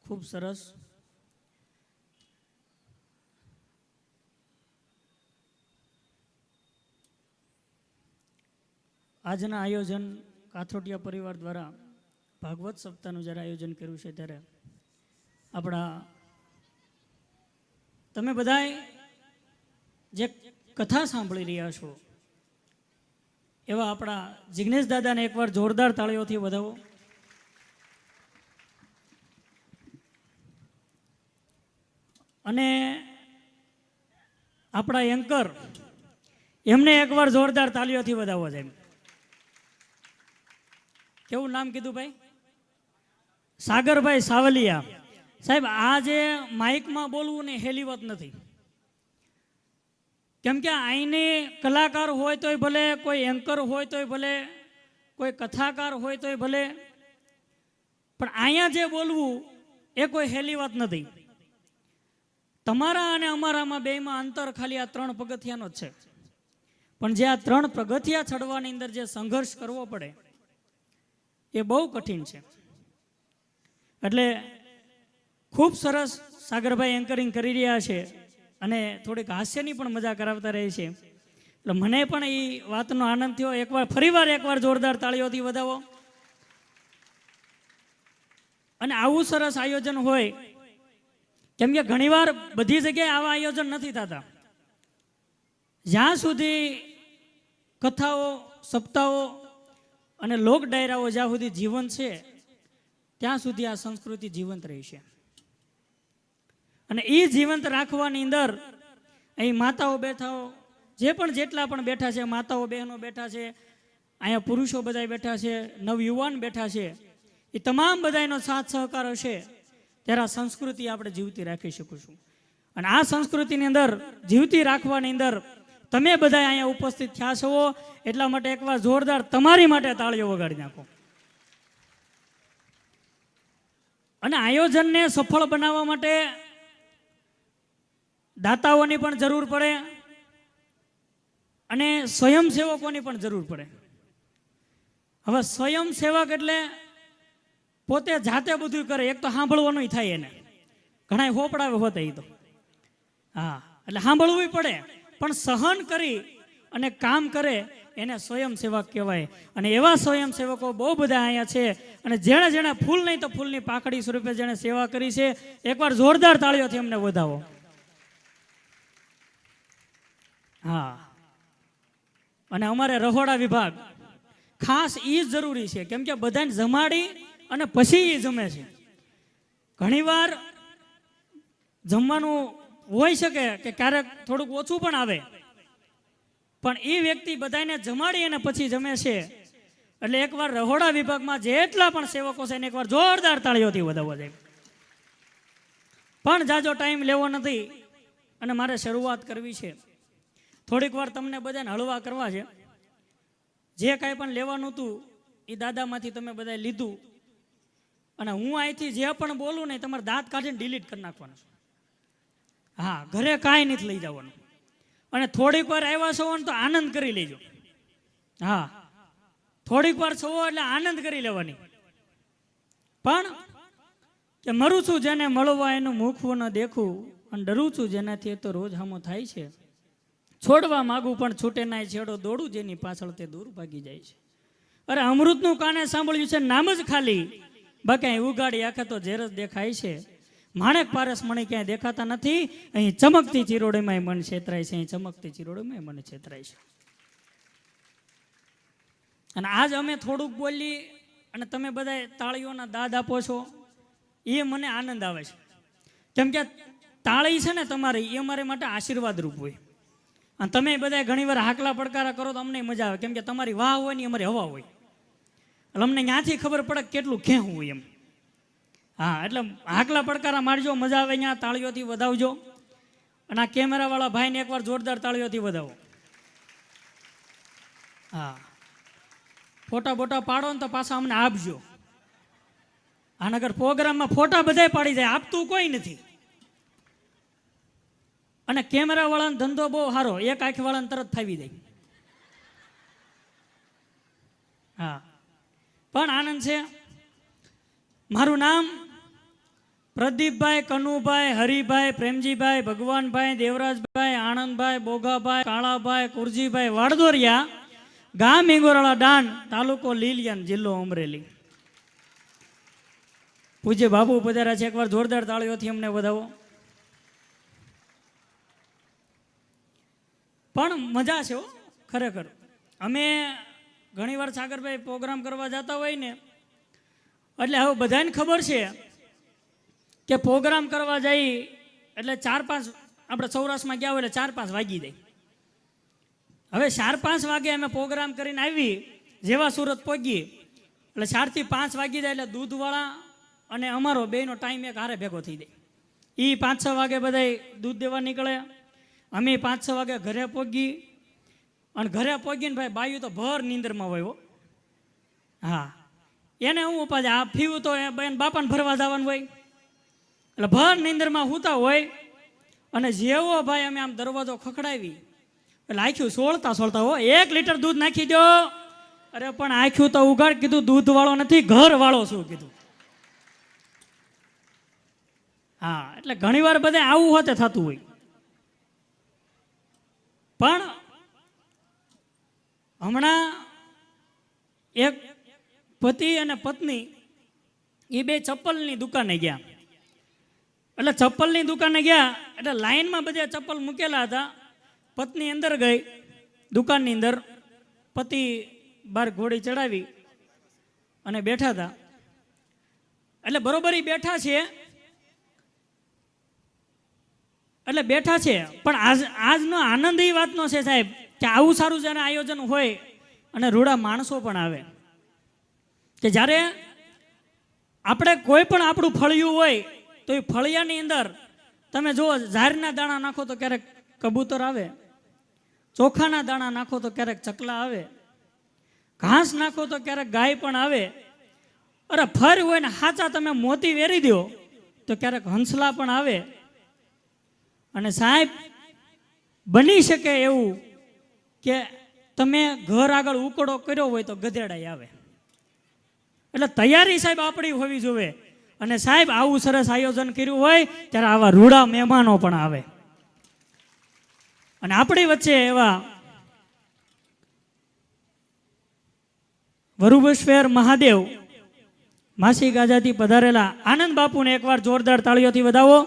ખૂબ સરસ. આજના આયોજન કાથરોટિયા પરિવાર દ્વારા ભાગવત સપ્તાહનું જ્યારે આયોજન કર્યું છે ત્યારે આપણા તમે બધાએ જે કથા સાંભળી રહ્યા છો એવા આપણા જિગ્નેશ દાદાને એકવાર જોરદાર તાળીઓથી વધાવો. અને આપણા એન્કર એમને એકવાર જોરદાર તાળીઓથી વધાવો છે. કેવું નામ કીધું ભાઈ? સાગરભાઈ સાવલિયા. સાહેબ, આ જે માઇકમાં બોલવું ને હેલી વાત નથી. કેમ કે અહીંને કલાકાર હોય તોય ભલે, કોઈ એન્કર હોય તોય ભલે, કોઈ કથાકાર હોય તોય ભલે, પણ અહીંયા જે બોલવું એ કોઈ હેલી વાત નથી. તમારા અને અમારામાં બેમાં અંતર ખાલી આ 3 પગથિયાનો જ છે. પણ જે આ 3 પગથિયા ચડવાની અંદર જે સંઘર્ષ કરવો પડે એ બહુ કઠિન છે. એટલે ખૂબ સરસ સાગરભાઈ એન્કરિંગ કરી રહ્યા છે અને થોડીક હાસ્યની પણ મજા કરાવતા રહે છે. એટલે મને પણ એ વાતનો આનંદ થયો. ફરીવાર એકવાર જોરદાર તાળીઓથી વધાવો. અને આવું સરસ આયોજન હોય, કેમ કે ઘણીવાર બધી જગ્યાએ આવા આયોજન નથી થતા. જ્યાં સુધી કથાઓ, સપ્તાહો અને લોક ડાયરાઓ જ્યાં સુધી જીવંત છે ત્યાં સુધી આ સંસ્કૃતિ જીવંત રહી છે. અને એ જીવંત રાખવાની અંદર અહીં માતાઓ બેઠાઓ, જેટલા પણ બેઠા છે, માતાઓ બહેનો બેઠા છે, અહીંયા પુરુષો બધા બેઠા છે, નવયુવાન બેઠા છે, એ તમામ બધાનો સાથ સહકાર હશે ત્યારે આ સંસ્કૃતિ આપણે જીવતી રાખી શકીશું. અને આ સંસ્કૃતિની અંદર જીવતી રાખવાની અંદર તમે બધા અહીંયા ઉપસ્થિત થયા છો એટલા માટે એકવાર જોરદાર તમારી માટે તાળીઓ વગાડી નાખો. અને આયોજનને સફળ બનાવવા માટે દાતાઓની પણ જરૂર પડે અને સ્વયંસેવકોની પણ જરૂર પડે. હવે સ્વયંસેવક એટલે પોતે જાતે બધું કરે. એક તો સાંભળવાનું થાય, એને ઘણા હોપડાવે હોતા એ તો એટલે સાંભળવું પડે, પણ સહન કરી અને કામ કરે એને સ્વયંસેવક કહેવાય. અને એવા સ્વયંસેવકો બહુ બધા અહીંયા છે. અને જેણે જેણે ફૂલ નહીં તો ફૂલની પાકડી સ્વરૂપે જેણે સેવા કરી છે, એકવાર જોરદાર તાળીઓથી અમને વધાવો. અને અમારે રહોડા વિભાગ ખાસ એ જ જરૂરી છે, કેમ કે બધાને જમાડી અને પછી એ જમે છે. ઘણીવાર જમવાનું હોઈ શકે કે ક્યારેક થોડુંક ઓછું પણ આવે, પણ એ વ્યક્તિ બધાને જમાડી અને પછી જમે છે. એટલે એકવાર રહોડા વિભાગમાં જેટલા પણ સેવકો છે એને એકવાર જોરદાર તાળીઓથી વધાવવા જાય. પણ જાજો ટાઈમ લેવો નથી અને મારે શરૂઆત કરવી છે. થોડીક વાર તમને બધાને હળવા કરવા છે. જે કાંઈ પણ લેવાનું હતું એ દાદામાંથી તમે બધાએ લીધું. અને હું અહીંથી જે પણ બોલું ને તમારે દાંત કાઢીને ડિલીટ કરી નાખવાનું. ઘરે કાંઈ નથી લઈ જવાનું. અને થોડીક વાર આવ્યા છો ને તો આનંદ કરી લેજો. થોડીક વાર છો એટલે આનંદ કરી લેવાની. પણ કે મરું છું જેને મળવા એનું મુખવું ન દેખું, અને ડરું છું જેનાથી તો રોજ હામો થાય છે. છોડવા માગું પણ છૂટે ના છેડો, દોડું જેની પાછળ તે દૂર ભાગી જાય છે. અરે અમૃતનું કાને સાંભળ્યું છે નામ જ ખાલી, બાકી ઉગાડી આખે તો ઝેર જ દેખાય છે. માણેક પારસ મણી ક્યાંય દેખાતા નથી, અહીં ચમકતી ચિરોડીમાં મન છેતરાય છે, અહીં ચમકતી ચિરોડીમાં મન છેતરાય છે. અને આજ અમે થોડુંક બોલી અને તમે બધા તાળીઓના દાદ આપો છો, એ મને આનંદ આવે છે. કેમ કે તાળી છે ને તમારી, એ અમારે માટે આશીર્વાદ રૂપ હોય. અને તમે બધા ઘણી વાર હાકલા પડકારા કરો તો અમને મજા આવે, કેમ કે તમારી વાહ હોય ને અમારી હવા હોય. એટલે અમને ત્યાંથી ખબર પડે કેટલું ખેવું હોય એમ. એટલે હાકલા પડકારા મારજો, મજા આવે. ત્યાં તાળીઓથી વધાવજો. અને આ કેમેરાવાળા ભાઈને એકવાર જોરદાર તાળીઓથી વધાવો. ફોટા બોટા પાડો ને તો પાછા અમને આપજો. નગર પ્રોગ્રામમાં ફોટા બધાય પાડી જાય, આપતું કોઈ નથી. અને કેમેરાવાળાનો ધંધો બહુ સારો, એક આંખવાળાને તરત ફાવી જાય. પણ આનંદ છે. મારું નામ પ્રદીપભાઈ, કનુભાઈ, હરિભાઈ, પ્રેમજીભાઈ, ભગવાનભાઈ, દેવરાજભાઈ, આનંદભાઈ, બોગાભાઈ, કાળાભાઈ, કુરજીભાઈ વાડદોરિયા, ગામ ઇંગોરાળા ડાન, તાલુકો લીલિયન, જિલ્લો અમરેલી. પૂજ્ય બાપુ પધાર્યા છે, એકવાર જોરદાર તાળીઓથી અમને વધાવો. પણ મજા છે ખરેખર. અમે ઘણીવાર સાગરભાઈ પ્રોગ્રામ કરવા જતા હોય ને, એટલે હવે બધાને ખબર છે કે પ્રોગ્રામ કરવા જઈ એટલે 4-5, આપણે સૌરાષ્ટ્રમાં ગયા હોય એટલે 4-5 વાગી જાય. હવે 4-5 વાગે અમે પ્રોગ્રામ કરીને આવી, જેવા સુરત પહોંચી એટલે 4 થી 5 વાગી જાય એટલે દૂધવાળા અને અમારો બેનો ટાઈમ એક હારે ભેગો થઈ જાય. એ 5-6 વાગે બધા દૂધ દેવા નીકળે, અમે 5-6 વાગે ઘરે પહોંચી. અને ઘરે પહોંચીને ભાઈ બાયું તો ભર નીંદરમાં હોય. હા, એને હું પાછા આ ફીવું તો બેન બાપાને ભરવા જવાનું હોય એટલે ભર નીંદરમાં સૂતા હોય. અને જેવો ભાઈ અમે આમ દરવાજો ખખડાવી એટલે આખ્યું સોળતા હો, 1 લીટર દૂધ નાખી દો. અરે પણ આખ્યું તો ઉગાડ, કીધું દૂધ વાળો નથી, ઘર વાળો શું કીધું. હા, એટલે ઘણી વાર બધે આવું હોતે થતું હોય. પણ હમણાં એક પતિ અને પત્ની એ બે ચપ્પલની દુકાને ગયા. એટલે ચપ્પલની દુકાને ગયા એટલે લાઈનમાં બધા ચપ્પલ મૂકેલા હતા. પત્ની અંદર ગઈ દુકાનની અંદર, પતિ બહાર ઘોડી ચડાવી અને બેઠા હતા. એટલે બરોબર બેઠા છે, એટલે બેઠા છે. પણ આજનો આનંદ એ વાતનો છે સાહેબ કે આવું સારું જ્યારે આયોજન હોય અને રૂડા માણસો પણ આવે, કે જ્યારે આપણે કોઈ પણ આપણું ફળિયું હોય તો એ ફળિયાની અંદર તમે જુઓ, ઝારના દાણા નાખો તો ક્યારેક કબૂતર આવે, ચોખાના દાણા નાખો તો ક્યારેક ચકલા આવે, ઘાસ નાખો તો ક્યારેક ગાય પણ આવે. અરે ફર હોય ને હાચા તમે મોતી વેરી દો તો ક્યારેક હંસલા પણ આવે. અને સાહેબ બની શકે એવું કે તમે ઘર આગળ ઉકળો કર્યો હોય તો ગધેડાઈ આવે. એટલે તૈયારી સાહેબ આપણી હોવી જોઈએ. અને સાહેબ આવું સરસ આયોજન કર્યું હોય ત્યારે આવા રૂડા મહેમાનો પણ આવે. અને આપણી વચ્ચે એવા વરુબેશ્વર મહાદેવ માસી ગાજાથી પધારેલા આનંદ બાપુને એકવાર જોરદાર તાળીઓથી વધાવો.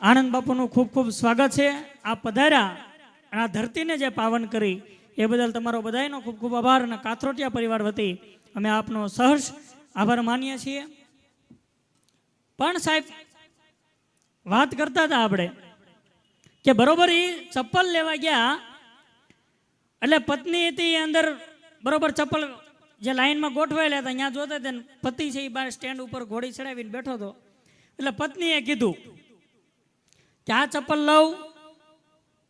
આનંદ બાપુનું ખૂબ ખૂબ સ્વાગત છે. આ પધાર્યા અને આ ધરતીને જે પાવન કરી એ બદલ તમારો બધાનો ખૂબ ખૂબ આભાર. અને કાથરોટિયા પરિવાર વતી અમે આપનો સહર્ષ આભાર માનીએ છીએ. પણ સાહેબ વાત કરતા હતા આપણે કે બરોબર એ ચપ્પલ લેવા ગયા એટલે પત્ની હતી અંદર બરોબર ચપ્પલ જે લાઈનમાં ગોઠવાયેલા હતા ત્યાં જોતા હતા, પતિ છે એ બહાર સ્ટેન્ડ ઉપર ઘોડી ચડાવીને બેઠો હતો. એટલે પત્નીએ કીધું કે આ ચપ્પલ લઉં.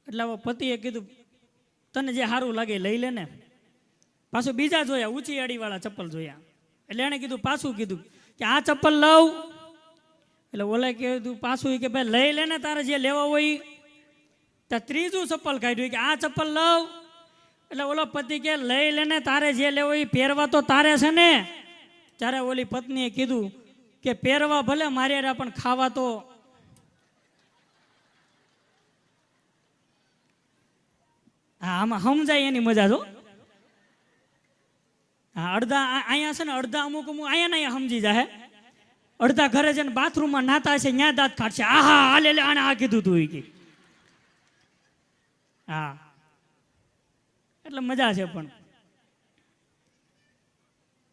એટલે પતિએ કીધું તને જે સારું લાગે લઈ લે ને. પાછું બીજા જોયા, ઊંચી અડીવાળા ચપ્પલ જોયા. એટલે એણે કીધું પાછું કીધું કે આ ચપ્પલ લઉં. એટલે ઓલે કીધું પાછું કે ભાઈ લઈ લે ને, તારે જે લેવા હોય. ત્યાં ત્રીજું ચપ્પલ કાઢ્યું કે આ ચપ્પલ લઉં. એટલે ઓલો પતિ કે લઈ લે ને, તારે જે લેવો એ પહેરવા તો તારે છે ને. ત્યારે ઓલી પત્નીએ કીધું કે પહેરવા ભલે મારે પણ ખાવા તો. હા, આમાં સમજાય એની મજા જો. હા, અડધા અહીંયા છે ને, અડધા અમુક અહીંયા ને અહીંયા સમજી જાય. અડધા ઘરે છે ને બાથરૂમમાં નાતા હશે, ત્યાં દાંત કાઢશે. આહા હાલે લે, આને આ કીધું તું કે. હા, એટલે મજા છે. પણ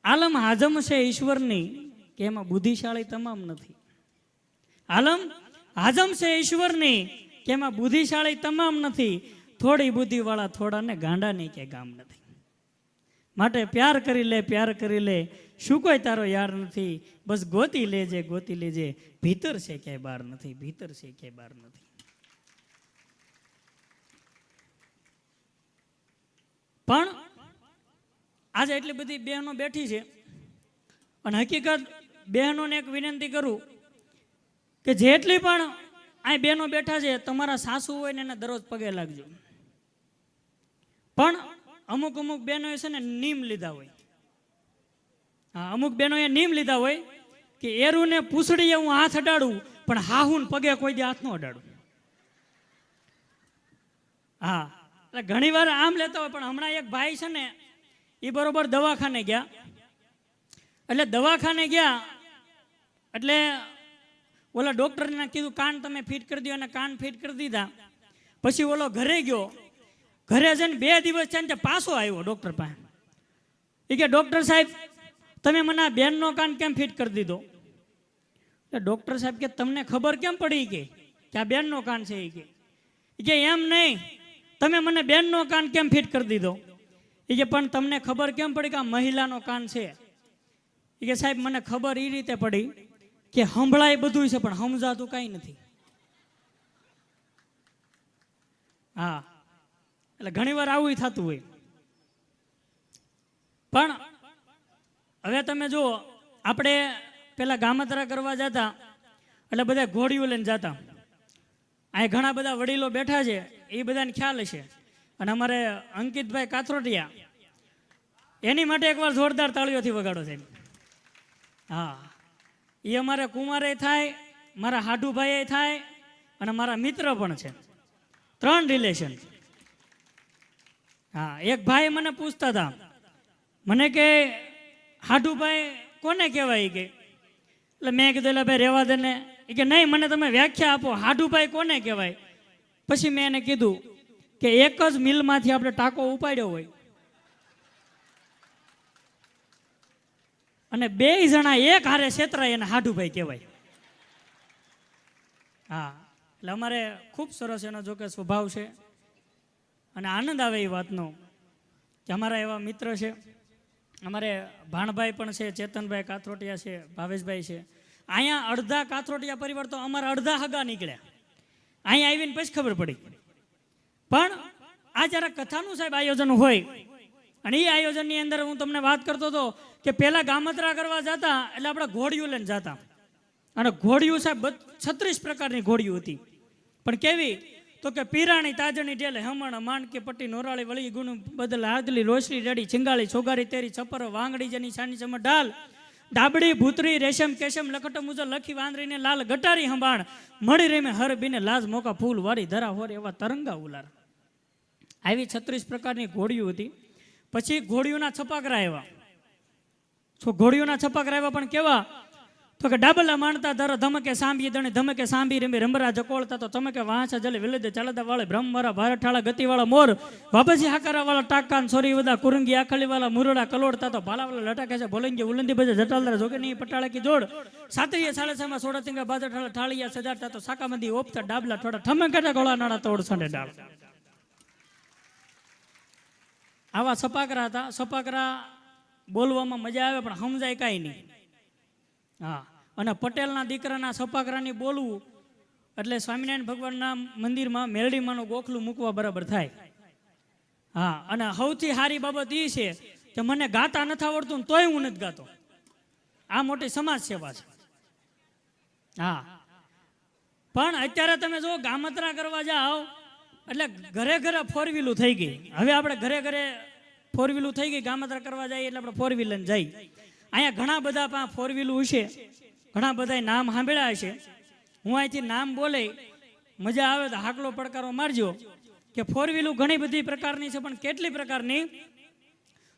આલમ હાજમ છે ઈશ્વરની કે એમાં બુદ્ધિશાળી તમામ નથી. આલમ હાજમ છે ઈશ્વરની કે એમાં બુદ્ધિશાળી તમામ નથી. થોડી બુદ્ધિ વાળા થોડા ને ગાંડા નહીં કે ગામ નથી. માટે પ્યાર કરી લે, પ્યાર કરી લે, શું કોઈ તારો યાર નથી. બસ ગોતી લેજે, ગોતી લેજે, ભીતર છે ક્યાંય બહાર નથી, ભીતર છે ક્યાંય બહાર નથી. પણ આજે એટલી બધી બહેનો બેઠી છે અને હકીકત બહેનોને એક વિનંતી કરું કે જેટલી પણ આ બહેનો બેઠા છે, તમારા સાસુ હોય ને એને દરરોજ પગે લાગજો. પણ અમુક બહેનોએ છે ને નીમ લીધા હોય. હા, અમુક બહેનોએ નીમ લીધા હોય કે એરુને પૂછડીએ હું હાથ અડાડું પણ હાહુન પગે કોઈ દી હાથ ન અડાડું. હા, એટલે ઘણી વાર આમ લેતા હોય. પણ હમણાં એક ભાઈ છે ને, એ બરોબર દવાખાને ગયા. એટલે દવાખાને ગયા એટલે ઓલા ડૉક્ટરને કીધું કાન તમે ફિટ કરી દો, અને કાન ફિટ કરી દીધા. પછી ઓલો ઘરે ગયો. ઘરે જઈને 2 દિવસ છે ને પાછો આવ્યો ડૉક્ટર પાસે. એ કે ડૉક્ટર સાહેબ તમે મને આ બેનનો કાન કેમ ફિટ કરી દીધો? એટલે ડૉક્ટર સાહેબ કે તમને ખબર કેમ પડી કે આ બેનનો કાન છે? એ કે એમ નહીં, તમે મને બેનનો કાન કેમ ફિટ કરી દીધો? એ કે પણ તમને ખબર કેમ પડી કે આ મહિલાનો કાન છે? એ કે સાહેબ મને ખબર એ રીતે પડી કે સંભળાય બધું છે પણ સમજાતું કાંઈ નથી. હા, એટલે ઘણી વાર આવું થતું હોય. પણ હવે તમે જુઓ, આપણે પેલા ગામતરા કરવા જતા એટલે બધા ઘોડીઓ લઈને જતા. અહીં ઘણા બધા વડીલો બેઠા છે, એ બધાને ખ્યાલ હશે. અને અમારે અંકિતભાઈ કાથરોટિયા, એની માટે એકવાર જોરદાર તાળીઓથી વગાડો સાહેબ. હા, એ અમારે કુમારે થાય, મારા હાડુભાઈ થાય, અને મારા મિત્ર પણ છે. 3 રિલેશન. હા, એક ભાઈ મને પૂછતા હતા, મને કે હાડુભાઈ કોને કહેવાય? કે એટલે મેં કીધું એટલે ભાઈ રહેવા દે ને. એ કે નહીં, મને તમે વ્યાખ્યા આપો, હાડુભાઈ કોને કહેવાય? પછી મેં એને કીધું કે એક જ મિલમાંથી આપણે ટાંકો ઉપાડ્યો હોય અને 2 જણા એક હારે છેતરાય એને હાડુભાઈ કહેવાય. હા, એટલે અમારે ખૂબ સરસ એનો જોકે સ્વભાવ છે. અને આનંદ આવે એ વાતનો કે અમારા એવા મિત્ર છે. અમારે ભાણભાઈ પણ છે, ચેતનભાઈ કાથરોટિયા છે, ભાવેશભાઈ છે. અહીંયા અડધા કાથરોટિયા પરિવાર તો અમારા અડધા હગા નીકળ્યા. અહીંયા આવીને પછી ખબર પડી. પણ આ જરા કથાનું સાહેબ આયોજન હોય, અને એ આયોજનની અંદર હું તમને વાત કરતો હતો કે પહેલાં ગામતરા કરવા જતા એટલે આપણે ઘોડિયું લઈને જતા. અને ઘોડિયું સાહેબ 36 પ્રકારની ઘોડિયું હતી. પણ કેવી? તો કે પીરાણી તાજણી ઢેલે હમણ માણકી પટ્ટી નોરાળી વળી ગુણ બદલ હાદલી લોસરી રેડી ચિંગાળી છોગારી તેરી છપર વાંગડી જેની સાની ચમર ઢાલ ડાબડી ભૂતરી રેશમ કેશમ લખટ મુજબ લખી વાંદરીને લાલ ગટારી હંભાણ મળી રેમે હર બીને લાજ મોકા ફૂલ વાળી ધરા હોર એવા તરંગા ઉલાર. આવી 36 પ્રકારની ઘોડિયું હતી. પછી ઘોડિયુંના છપાકરા આવ્યા. ઘોડિયુંના છપાકરા આવ્યા પણ કેવા? તો કે ડાબલા માણતા ધર ધમકે સાંભી દણે ધમકે સાંભી રમે રમરા જકોળતા તો ચમકે વાંચા જલે વિલદે ચાલતા વાળે બ્રહ્મરા ભારઠાળા ગતિવાળા મોર વાબજી હાકારા વાળા ટાકાન સોરી વદા કુરંગી આખલી વાળા મુરડા કલોડતા તો ભાલાવાળા લટાકે છે ભોલંગી ઉલંદી બજે જટાલદાર જોકે નહીં પટાળા કી જોડ સાતરીય સાળેસામાં સોડા તિંગા બાજઠાળા ઠાળિયા સજાડતા તો સાકામંદી ઓપતા ડાબલા થોડા ઠમકેટા ગોળા નાડા તોડ સંડે ડાળ. આવા સપાકરા હતા. સપાકરા બોલવામાં મજા આવે પણ સમજાય કાંઈ નહીં. હા, અને પટેલના દીકરાના સપાકરાની બોલવું એટલે સ્વામિનારાયણ ભગવાનના મંદિરમાં મેલડીમાંનું ગોખલું મૂકવા બરાબર થાય. હા, અને સૌથી સારી બાબત એ છે કે મને ગાતા નથી આવડતું તોય હું નથી ગાતો. આ મોટી સમાજ સેવા છે. હા, પણ અત્યારે તમે જો ગામતરા કરવા જાઓ એટલે ઘરે ઘરે 4 વ્હીલું થઈ ગઈ. હવે આપણે ઘરે ઘરે 4 વ્હીલું થઈ ગઈ. ગામતરા કરવા જઈએ એટલે આપણે 4 વ્હીલર જઈએ. અહીંયા ઘણા બધા 4 વ્હીલું છે, ઘણા બધા નામ સાંભળ્યા હશે. હું અહીંથી નામ બોલે મજા આવે તો હાકલો પડકારો મારજો કે 4 વ્હીલું ઘણી બધી પ્રકારની છે. પણ કેટલી પ્રકારની?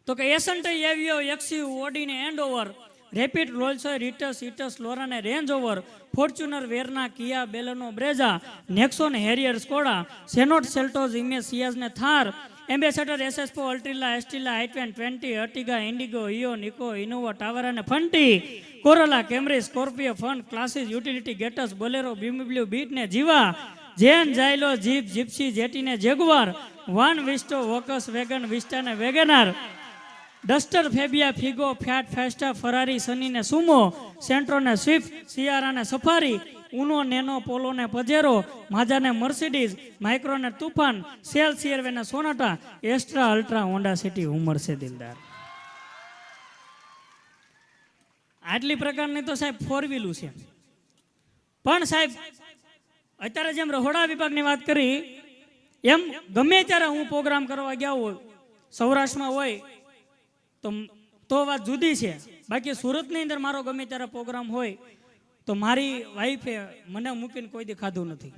તો કે એસન્ટ એવિયો એક્સિવ ઓડીને Endeavour Rapid Rolls Ritz ઇટસ લોરાને Range Rover Fortuner Verna Kia Baleno Brezza Nexon Harrier Skoda Sonet Seltos ઇમેજ સિયાઝને થાર એમ્બેસેડર એસએસપો અલ્ટ્રીલા એસ્ટીલા આઈ-20 અર્ટિગા ઇન્ડિગો ઇયો નિકો ઇનોવા ટાવર અને ફંટી કોરોલા કેમરી સ્કોર્પિયો ફન ક્લાસીસ utility Getz Bolero BMW Beat ને જીવા જેન જાયલો જીપ જીપ્સી જેટીને જેગુઆર વાન વિસ્ટો વોકસ વેગન વિસ્ટા ને વેગેનાર ડસ્ટર ફેબિયા ફિગો ફિયાટ ફેસ્ટા ફરારી સની ને સુમો સેન્ટ્રો ને સ્વિફ્ટ સિયારા ને સફારી ઉનો નેનો પોલો ને પજેરો માઝા ને મર્સિડીઝ માઇક્રો ને તુફાન સેલ સિયરવે ને Sonata extra ultra Honda city ઉમર છે દિલદાર. આટલી પ્રકારની તો સાહેબ 4 વ્હીલું છે. પણ સાહેબ અત્યારે જેમ રહોડા વિભાગની વાત કરી એમ ગમે ત્યારે હું પ્રોગ્રામ કરવા ગયા હોય સૌરાષ્ટ્રમાં હોય તો તો વાત જુદી છે. બાકી સુરતની અંદર મારો ગમે ત્યારે પ્રોગ્રામ હોય તો મારી વાઈફે મને મૂકીને કોઈ દી ખાધું નથી.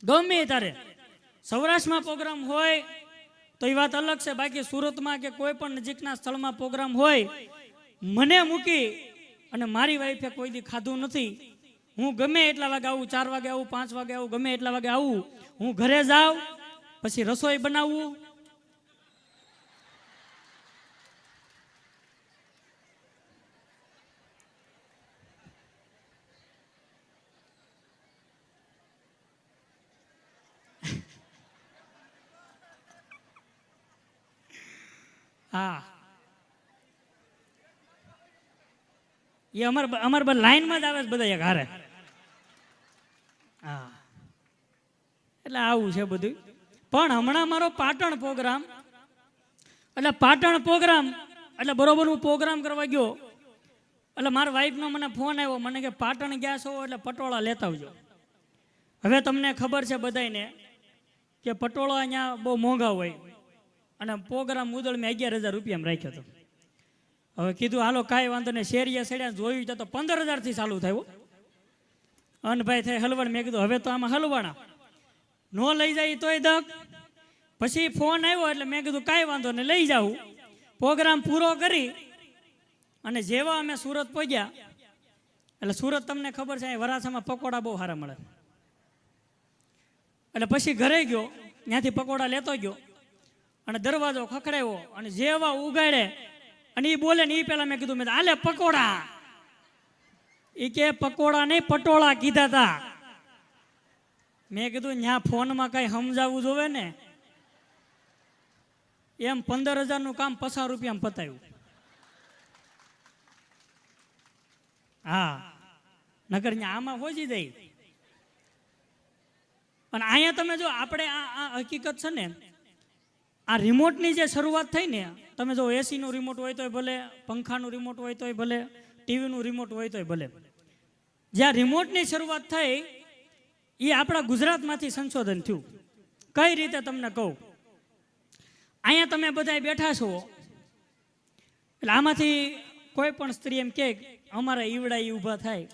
ગમે ત્યારે સૌરાષ્ટ્રમાં પ્રોગ્રામ હોય તો એ વાત અલગ છે. બાકી સુરતમાં કે કોઈ પણ નજીકના સ્થળમાં પ્રોગ્રામ હોય મને મૂકી અને મારી વાઈફે કોઈ દી ખાધું નથી. હું ગમે એટલા વાગે આવું, 4 વાગે આવું, 5 વાગે આવું, ગમે એટલા વાગે આવું, હું ઘરે જાઉં પછી રસોઈ બનાવવું. હા, એ અમાર લાઈનમાં જ આવે છે બધા એક હારે. હા, એટલે આવું છે બધું. પણ હમણાં મારો પાટણ પ્રોગ્રામ એટલે બરોબર હું પ્રોગ્રામ કરવા ગયો એટલે મારા વાઈફનો મને ફોન આવ્યો, મને કે પાટણ ગયા છો એટલે પટોળા લેતા આવજો. હવે તમને ખબર છે બધાને કે પટોળા અહીંયા બહુ મોંઘા હોય અને પ્રોગ્રામ મુદળ મેં 11,000 રૂપિયામાં રાખ્યો હતો. હવે કીધું હાલો કાંઈ વાંધો નહીં, શેરીએ શેડ્યા જોયું તો 15,000થી ચાલુ થયું. અનભાઈ થઈ હલવાણ. મેં કીધું હવે તો આમાં હલવાણા નો લઈ જાય તોય દક. પછી ફોન આવ્યો એટલે મેં કીધું કાંઈ વાંધો નહીં લઈ જાઉં. પ્રોગ્રામ પૂરો કરી અને જેવા અમે સુરત પહોંચ્યા એટલે સુરત તમને ખબર છે વરાછામાં પકોડા બહુ સારા મળે. એટલે પછી ઘરે ગયો, ત્યાંથી પકોડા લેતો ગયો અને દરવાજો ખખડાવ્યો અને જેવા ઉગાડે અને એ બોલે ને એ પહેલા મેં કીધું, મેં આલે પકોડા. એ કે પકોડા નહીં પટોળા કીધા હતા. મેં કીધું ત્યાં ફોનમાં કઈ સમજાવવું જોવે ને. એમ 15,000નું કામ 50 રૂપિયામાં પતાવ્યું. હા, નગર આમાં હોજી જાય. અને અહીંયા તમે જો આપણે આ હકીકત છે ને, આ રિમોટની જે શરૂઆત થઈ ને, તમે જો એસીનું રિમોટ હોય તોય ભલે, પંખાનું રિમોટ હોય તોય ભલે, ટીવીનું રિમોટ હોય તોય ભલે, જ્યાં રિમોટની શરૂઆત થઈ એ આપણા ગુજરાતમાંથી સંશોધન થયું. કઈ રીતે તમને કહું. અહીંયા તમે બધા બેઠા છો એટલે આમાંથી કોઈ પણ સ્ત્રી એમ કે અમારા ઈવડા ઈ ઊભા થાય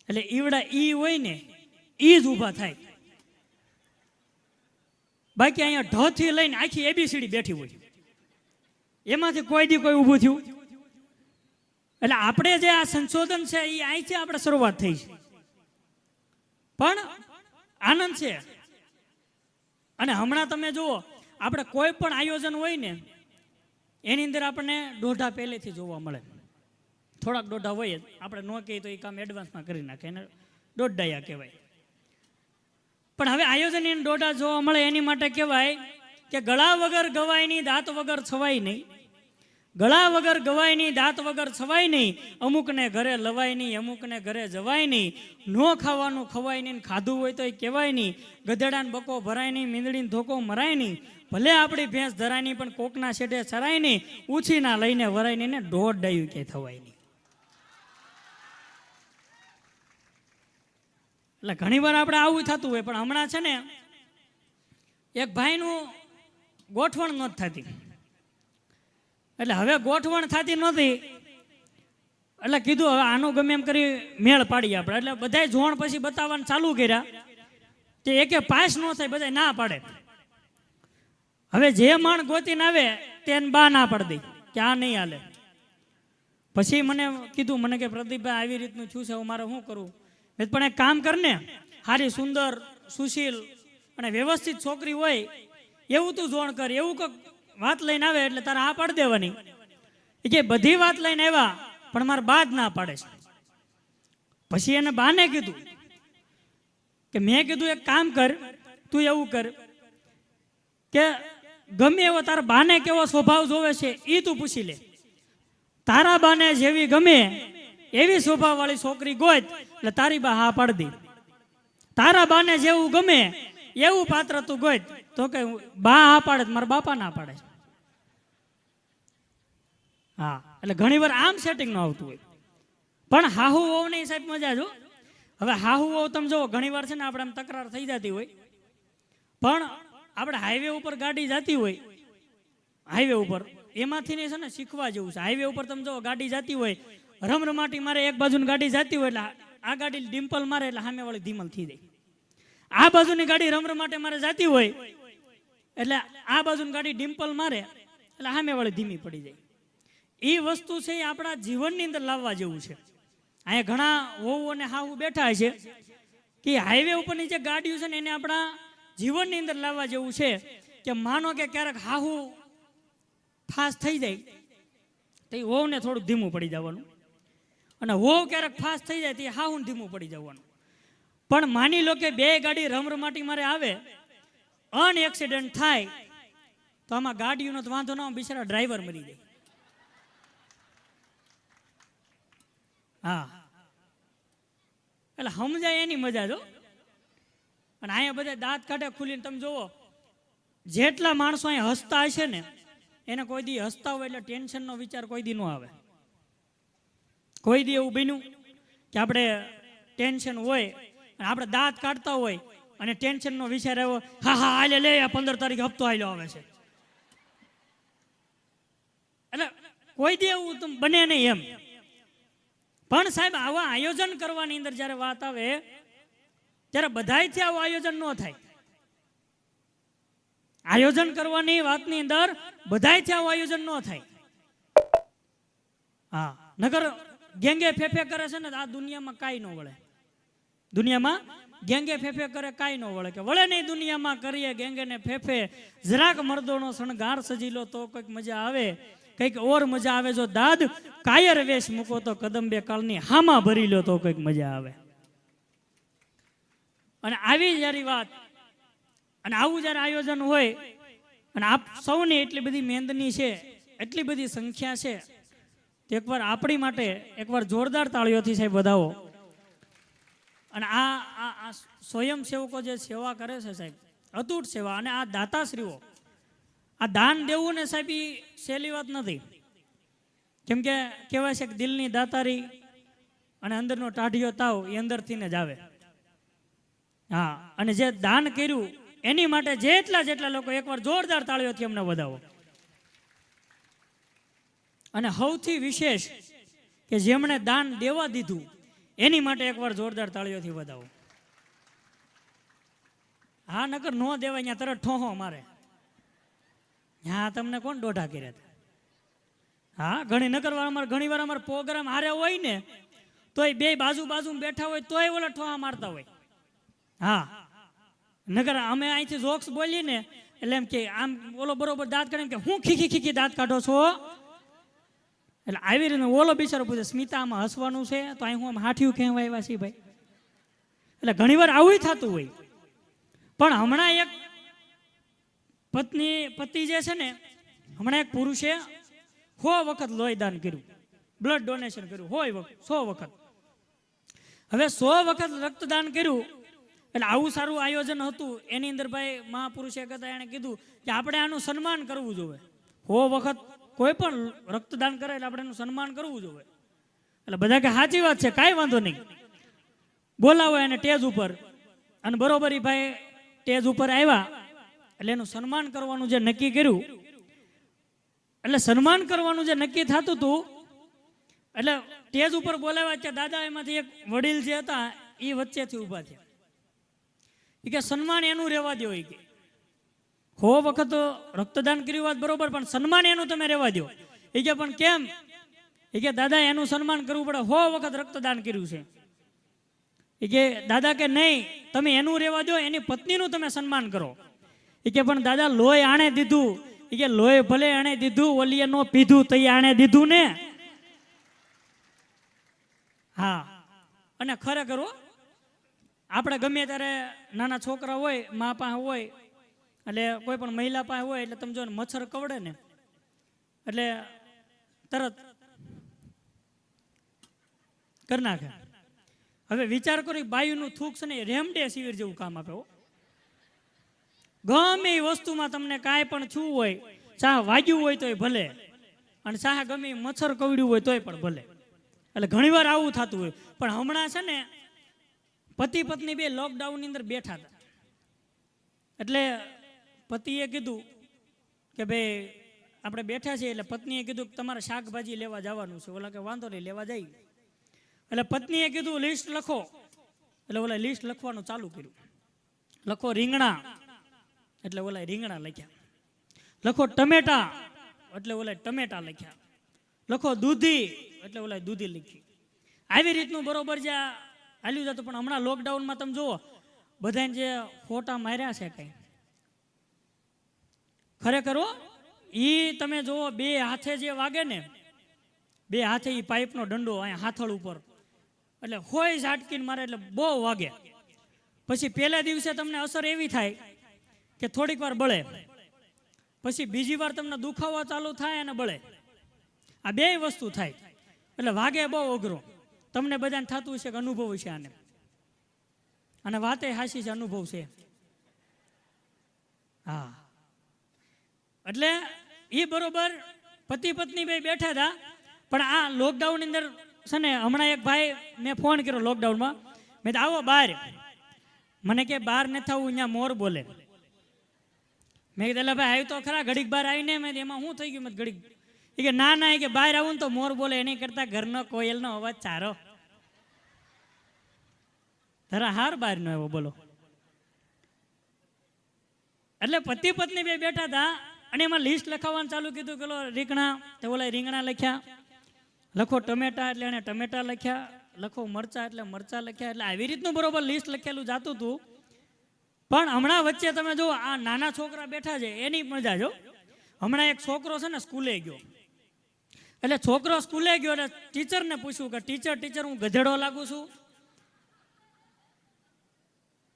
એટલે ઈવડા ઈ હોય ને ઈ જ ઊભા થાય. બાકી અહીંયા ઢ થી લઈને આખી એબીસીડી બેઠી હોય, એમાંથી કોઈ દી કોઈ ઊભું થયું. એટલે આપણે જે આ સંશોધન છે એ અહીંથી આપણે શરૂઆત થઈ છે. પણ આનંદ છે. અને હમણાં તમે જુઓ આપણે કોઈ પણ આયોજન હોય ને એની અંદર આપણને દોઢા પહેલેથી જોવા મળે. થોડાક દોઢા હોય જ, આપણે ન કહીએ તો એ કામ એડવાન્સમાં કરી નાખે, એને દોઢાયા કહેવાય. પણ હવે આયોજનની દોઢા જોવા મળે એની માટે કહેવાય કે ગળા વગર ગવાયની દાંત વગર છવાય નહીં. ગળા વગર ગવાયની દાંત વગર છવાય નહીં. અમુકને ઘરે લવાય નહીં, અમુકને ઘરે જવાય નહીં. નો ખાવાનું ખવાય નહીં, ખાધું હોય તો એ કહેવાય નહીં. ગધેડાને બકો ભરાય નહીં, મીંદડીને ધોકો મરાય નહીં. ભલે આપણી ભેંસ ધરાય નહીં પણ કોકના શેઢે ચરાય નહીં. ઉછીના લઈને વરાય નહીં ને દોઢ ડાયું કે થવાય નહીં. એટલે ઘણી વાર આપણે આવું થતું હોય. પણ હમણાં છે ને એક ભાઈનું ગોઠવણ નહોતી થતી. એટલે હવે ગોઠવણ થતી નહોતી એટલે કીધું હવે આનું ગમે એમ કરી મેળ પાડીએ આપણે. એટલે બધાય જોણ પછી બતાવવાનું ચાલુ કર્યા તે એકે પાસ ન થાય, બધા ના પાડે. હવે જે માણ ગોતીને આવે તેને બા ના પાડી દે કે આ નહીં હાલે. પછી મને કીધું, મને કે પ્રદીપભાઈ આવી રીતનું થયું છે, મારે શું કરવું. પણ એક કામ કરને, સારી સુંદર સુશીલ અને વ્યવસ્થિત છોકરી હોય એવું તું જોણ કર. એવું કંઈક વાત લઈને આવે એટલે તારે આ પાડી દેવાની. એ કે બધી વાત લઈને આવ્યા પણ મારે બા જ ના પાડે છે. પછી એને બાને કીધું કે મેં કીધું એક કામ કર, તું એવું કર કે ગમે એવો તારા બાને કેવો સ્વભાવ જોવે છે એ તું પૂછી લે. તારા બાને જેવી ગમે એવી સ્વભાવવાળી છોકરી ગોત એટલે તારી બા હા પાડી દે. તારા બાને જેવું ગમે એવું પાત્ર તું ગોત તો કે બા હા પાડે, મારા બાપા ના પાડે. હા, એટલે ઘણી વાર આમ સેટિંગ ન આવતું હોય. પણ હાહુ વહુ ની સાહેબ મજા જો. હવે હાહુ વહુ તમે જો ઘણી વાર છે ને આપણે આમ તકરાર થઈ જતી હોય. પણ આપણે હાઈવે ઉપર ગાડી જતી હોય, હાઈવે ઉપર એમાંથી ને છે ને શીખવા જેવું છે. હાઈવે ઉપર તમે જો ગાડી જતી હોય, રમરમાટી મારે એક બાજુની ગાડી જતી હોય એટલે આ ગાડી ડિમ્પલ મારે એટલે સામે વાળી ધીમલ થઈ જાય. આ બાજુની ગાડી રમરમાટે મારે જતી હોય એટલે આ બાજુની ગાડી ડિમ્પલ મારે એટલે સામે વાળી ધીમી પડી જાય. એ વસ્તુ છે એ આપણા જીવનની અંદર લાવવા જેવું છે. અહીંયા ઘણા વહુ અને હાહુ બેઠા છે કે હાઈવે ઉપરની જે ગાડીઓ છે ને એને આપણા જીવનની અંદર લાવવા જેવું છે. કે માનો કે ક્યારેક હાહુ ફાસ્ટ થઈ જાય તો એ વહુને થોડુંક ધીમું પડી જવાનું, અને વહુ ક્યારેક ફાસ્ટ થઈ જાય તો એ હાહુને ધીમું પડી જવાનું. પણ માની લો કે બે ગાડી રમરમાટી મારે આવે, એક્સિડન્ટ થાય તો આમાં ગાડીઓનો તો વાંધો ના, બિચારા ડ્રાઈવર મરી જાય. હા, એટલે સમજાય એની મજા જો. અને અહીંયા બધા દાંત કાઢે ખુલીને તમે જોવો, જેટલા માણસો અહીંયા હસતા હશે ને એને કોઈ દી હસતા હોય એટલે ટેન્શનનો વિચાર કોઈ દી ન આવે. કોઈ દી એવું બન્યું કે આપણે ટેન્શન હોય અને આપણે દાંત કાઢતા હોય અને ટેન્શનનો વિચાર આવ્યો, હા હા હાલે લે 15 તારીખે હપ્તો હાલ્યો આવે છે, એટલે કોઈ દી એવું બને નહીં એમ. પણ સાહેબ આવા આયોજન કરવાની અંદર જ્યારે વાત આવે ત્યારે બધાયથી આવું આયોજન ન થાય. આયોજન કરવાની વાતની અંદર બધાયથી આવું આયોજન ન થાય. હા, નગર ગેંગે ફેફે કરે છે ને આ દુનિયામાં કાંઈ ન વળે. દુનિયામાં ગેંગે ફેફે કરે કાંઈ ન વળે. કે વળે નહીં દુનિયામાં કરીએ ગેંગે ને ફેફે, જરાક મર્દોનો શણગાર સજી લો તો કંઈક મજા આવે, કંઈક ઓર મજા આવે જો દાદ કાયર વેશ મૂકો તો કદંબે કાળની હામાં ભરી લો તો કંઈક મજા આવે. અને આવી જ્યારે વાત અને આવું જ્યારે આયોજન હોય અને આપ સૌની એટલી બધી મહેનતની છે, એટલી બધી સંખ્યા છે, તો એકવાર આપણી માટે એકવાર જોરદાર તાળીઓથી સાહેબ વધાવો. અને આ સ્વયંસેવકો જે સેવા કરે છે સાહેબ, અતૂટ સેવા. અને આ દાતાશ્રીઓ, આ દાન દેવું ને સાહેબ એ સહેલી વાત નથી. કેમ કે કહેવાય છે કે દિલની દાતારી અને અંદરનો ટાઢિયો તાવ એ અંદરથી જ આવે. હા, અને જે દાન કર્યું એની માટે જેટલા લોકો એકવાર જોરદાર તાળીઓથી અમને વધાવો. અને સૌથી વિશેષ કે જેમણે દાન દેવા દીધું એની માટે એકવાર જોરદાર તાળીઓથી વધાવો. હા, નકર નો દેવાય ત્યાં તરત ઠોહો મારે. હા, તમને કોણ દોઢા કર્યા હતા? હા, ઘણી વાર અમારે પ્રોગ્રામ હારે હોય ને તોય બે બાજુ બેઠા હોય તોય ઓલા ઠોહા મારતા હોય. હા, નગર અમે અહીંથી જોક્સ બોલીએ ને એટલે એમ કે આમ ઓલો બરોબર દાંત કાઢે કે હું ખીખી દાંત કાઢો છો, એટલે આવી રીતે ઓલો બિચારો પૂછે સ્મિતા આમાં હસવાનું છે તો અહીં હું આમ હાઠિયું કહેવા આવ્યા છીએ ભાઈ. એટલે ઘણી વાર આવું થતું હોય. પણ હમણાં એક પતિ જે છે ને, હમણાં એક પુરુષે 100 વખત લોહી દાન કર્યું, બ્લડ ડોનેશન કર્યું, 100 વખત. હવે 100 વખત રક્તદાન કર્યું એટલે આવું સારું આયોજન હતું. એની અંદર ભાઈ મહાપુરુષે કહેતા એણે કીધું કે આપણે આનું સન્માન કરવું જોઈએ. 100 વખત કોઈ પણ રક્તદાન કરે એટલે આપણે એનું સન્માન કરવું જોઈએ. એટલે બધા કે સાચી વાત છે, કાંઈ વાંધો નહીં, બોલાવો એને સ્ટેજ ઉપર. અને બરોબર એ ભાઈ સ્ટેજ ઉપર આવ્યા એટલે એનું સન્માન કરવાનું જે નક્કી કર્યું, એટલે સન્માન કરવાનું જે નક્કી થતું હતું એટલે સ્ટેજ ઉપર બોલાવ્યા છે દાદા, એમાંથી એક વડીલ જે હતા એ વચ્ચેથી ઊભા થયા. એ કે સન્માન એનું રહેવા દો. એ કે 100 વખત રક્તદાન કર્યું વાત બરોબર, પણ સન્માન એનું તમે રહેવા દો. એ કે પણ કેમ? એ કે દાદા એનું સન્માન કરવું પડે, 100 વખત રક્તદાન કર્યું છે. એ કે દાદા કે નહીં, તમે એનું રહેવા દો, એની પત્નીનું તમે સન્માન કરો. એ કે પણ દાદા લોહી આણે દીધું. એ કે લોહી ભલે આણે દીધું, ઓલીએ નો પીધું તો આણે દીધું ને. હા, અને ખરેખર આપણે ગમે ત્યારે નાના છોકરા હોય, મા પાસે હોય, એટલે કોઈ પણ મહિલા પાસે હોય એટલે તમે જો મચ્છર કવડે ને એટલે તરત કરી નાખે. હવે વિચાર કરો બાયુનું થૂક છે ને રેમડેસિવિર જેવું કામ આપે. ગમે એ વસ્તુમાં તમને કાંઈ પણ છું હોય, ચાહ વાગ્યું હોય તોય ભલે, અને ચાહ ગમે મચ્છર કવડ્યું હોય તોય પણ ભલે. એટલે ઘણી વાર આવું થતું હોય. પણ હમણાં છે ને પતિ પત્ની બે લોકડાઉનની અંદર બેઠા હતા. એટલે પતિએ કીધું કે ભાઈ આપણે બેઠા છીએ એટલે પત્નીએ કીધું કે તમારે શાકભાજી લેવા જવાનું છે. ઓલા કે વાંધો નહીં, લેવા જઈએ. એટલે પત્નીએ કીધું લિસ્ટ લખો. એટલે ઓલા લિસ્ટ લખવાનું ચાલુ કર્યું. લખો રીંગણા, એટલે ઓલા રીંગણા લખ્યા. લખો ટમેટા, એટલે ઓલા ટમેટા લખ્યા. લખો દૂધી, એટલે ઓલા દૂધી લખી. આવી રીતનું બરોબર જે હાલ્યું જતું. પણ હમણાં લોકડાઉનમાં તમે જુઓ બધાને જે ફોટા માર્યા છે કઈ ખરેખર એ તમે જુઓ, બે હાથે જે વાગે ને, બે હાથે એ પાઇપનો દંડો અહીંયા હાથળ ઉપર, એટલે હોય ઝાટકીને મારે એટલે બહુ વાગે. પછી પહેલા દિવસે તમને અસર એવી થાય કે થોડીક વાર બળે, પછી બીજી વાર તમને દુખાવો ચાલુ થાય અને બળે. આ બે વસ્તુ થાય એટલે વાગે બહુ અઘરો. તમને બધાને થતું છે કે અનુભવ છે આને, અને વાતે હાસી છે, અનુભવ છે. હા, એટલે એ બરોબર પતિ પત્ની ભાઈ બેઠા હતા. પણ આ લોકડાઉન અંદર છે ને, હમણાં એક ભાઈ મેં ફોન કર્યો લોકડાઉનમાં, મેં તો આવો બહાર. મને કે બહાર નથી આવું, અહીંયા મોર બોલે. મેં કીધું ભાઈ આવ્યું તો ખરા, ઘડીક બહાર આવીને મેં એમાં શું થઈ ગયું? મેં ઘડીક એ કે ના ના, એ કે બહાર આવું ને તો મોર બોલે, એની કરતા ઘરનો કોયલનો અવાજ ચારો. ધરા હાર બહાર નો આવ્યો, બોલો. એટલે પતિ પત્ની બે બેઠા હતા અને એમાં લિસ્ટ લખાવવાનું ચાલુ કીધું. પેલો રીંગણા, તો ઓલા રીંગણા લખ્યા. લખો ટમેટા, એટલે એને ટમેટા લખ્યા. લખો મરચા, એટલે મરચા લખ્યા. એટલે આવી રીતનું બરોબર લિસ્ટ લખેલું જાતું હતું. પણ હમણાં વચ્ચે તમે જો આ નાના છોકરા બેઠા છે એની મજા જો. હમણાં એક છોકરો છે ને સ્કૂલે ગયો. એટલે છોકરો સ્કૂલે ગયો એટલે ટીચરને પૂછ્યું કે ટીચર હું ગધેડો લાગુ છું?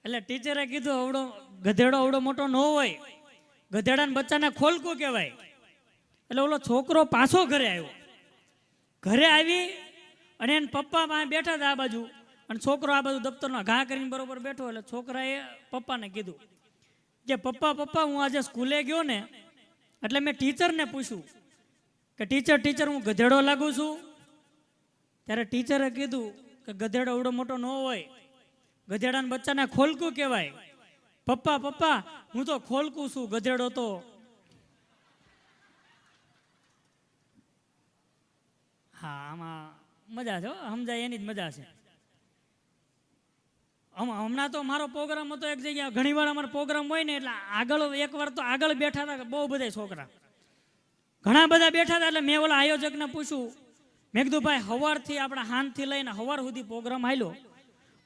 એટલે ટીચરે કીધું અવડો ગધેડો અવડો મોટો ન હોય, ગધેડાના બચ્ચાને ખોલકું કહેવાય. એટલે ઓલો છોકરો પાછો ઘરે આવ્યો. ઘરે આવી અને એને પપ્પા પાસે બેઠા હતા આ બાજુ, અને છોકરો આ બાજુ દફતરમાં ઘા કરીને બરોબર બેઠો. એટલે છોકરાએ પપ્પાને કીધું કે પપ્પા હું આજે સ્કૂલે ગયો ને, એટલે મેં ટીચરને પૂછ્યું કે ટીચર હું ગધેડો લાગુ છું? ત્યારે ટીચરે કીધું કે ગધેડો એવડો મોટો ન હોય, ગધેડાના બચ્ચાને ખોલકું કહેવાય. પપ્પા હું તો ખોલકું છું, ગધેડો તો. હા, આમાં મજા છે, સમજાય એની જ મજા છે. હમણાં તો મારો પ્રોગ્રામ હતો એક જગ્યાએ. ઘણી વાર અમારો પ્રોગ્રામ હોય ને એટલે આગળ એકવાર તો આગળ બેઠા હતા બહુ બધા છોકરા, ઘણા બધા બેઠા હતા. એટલે મેં ઓલા આયોજકને પૂછ્યું, મેં કીધું ભાઈ સવારથી આપણા હાનથી લઈને સવાર સુધી પ્રોગ્રામ હાલ્યો,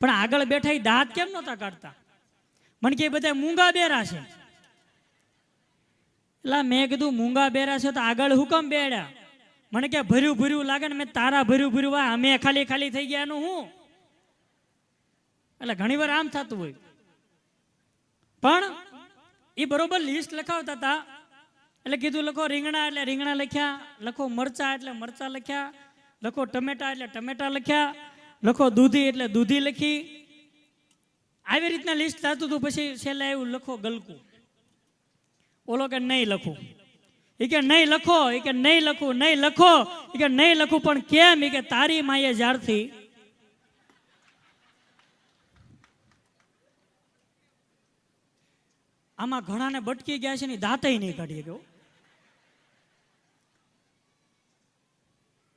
પણ આગળ બેઠા એ દાંત કેમ નહોતા કાઢતા? મને કે બધા મૂંગા બેરા છે. એટલે મેં કીધું મૂંગા બેરા છે તો આગળ હુકમ બેડ્યા? મને કે ભર્યું લાગે ને. મેં તારા ભર્યું વાહ, અમે ખાલી થઈ ગયા એનું હું? એટલે ઘણી વાર આમ થતું હોય. પણ એ બરોબર લિસ્ટ લખાવતા હતા. એટલે કીધું લખો રીંગણા, એટલે રીંગણા લખ્યા. લખો મરચા, એટલે મરચા લખ્યા. લખો ટમેટા, એટલે ટમેટા લખ્યા. લખો દૂધી, એટલે દૂધી લખી. આવી રીતના લિસ્ટ થતું હતું. પછી છેલ્લે આવ્યું લખો ગલકું. ઓલો કે નહીં લખું. એ કે નહીં લખો, એ કે નહીં લખું, નહીં લખો, એ કે નહીં લખું. પણ કેમ? એ કે તારી માએ જ્યારથી આમાં ઘણાને બટકી ગયા છે ને દાંતય નહીં કાઢી ગયો.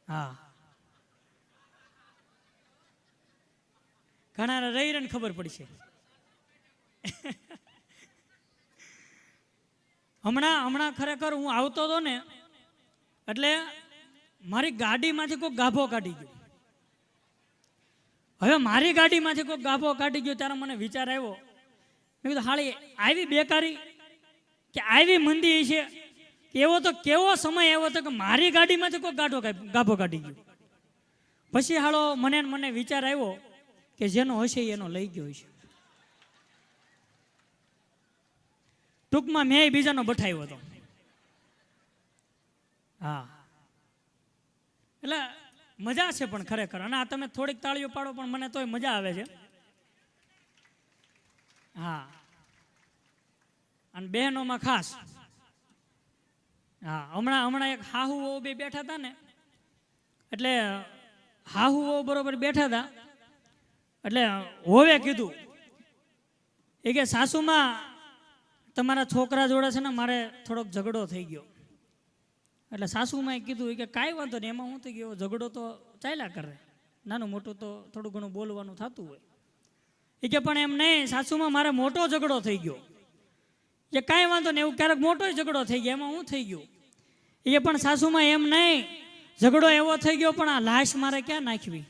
હા, ઘણા રહી રહીને ખબર પડશે. હમણાં ખરેખર હું આવતો હતો ને, એટલે મારી ગાડીમાંથી કોઈ ગાભો કાઢી ગયો. હવે મારી ગાડીમાંથી કોઈ ગાભો કાઢી ગયો ત્યારે મને વિચાર આવ્યો, મેં કીધું હાળી આવી બેકારી કે આવી મંદી છે, એવો તો કેવો સમય આવ્યો હતો કે મારી ગાડીમાંથી કોઈ ગાભો કાઢી ગયો. પછી હાળો મને વિચાર આવ્યો કે જેનો હશે એનો લઈ ગયો છે. ટૂંકમાં મેં બીજાનો બઠાવ્યો હતો. હા, એટલે મજા છે પણ ખરેખર. અને આ તમે થોડીક તાળીઓ પાડો પણ મને તોય મજા આવે છે. હા, અને બહેનોમાં ખાસ. હા, હમણાં એક હાહુ વહુ બે બેઠા હતા ને, એટલે હાહુ વહુ બરોબર બેઠા હતા. એટલે હોવે કીધું, એ કે સાસુમાં તમારા છોકરા જોડે છે ને મારે થોડોક ઝઘડો થઈ ગયો. એટલે સાસુમાએ કીધું કે કાંઈ વાંધો નહીં, એમાં હું થઈ ગયો, ઝઘડો તો ચાલ્યા કરે, નાનું મોટું તો થોડું ઘણું બોલવાનું થતું હોય. એ કે પણ એમ નહીં સાસુમાં, મારે મોટો ઝઘડો થઈ ગયો. કે કાંઈ વાંધો નહીં, એવું ક્યારેક મોટો ઝઘડો થઈ ગયો, એમાં હું થઈ ગયું. એ પણ સાસુમાં એમ નહીં, ઝઘડો એવો થઈ ગયો પણ આ લાશ મારે ક્યાં નાખવી.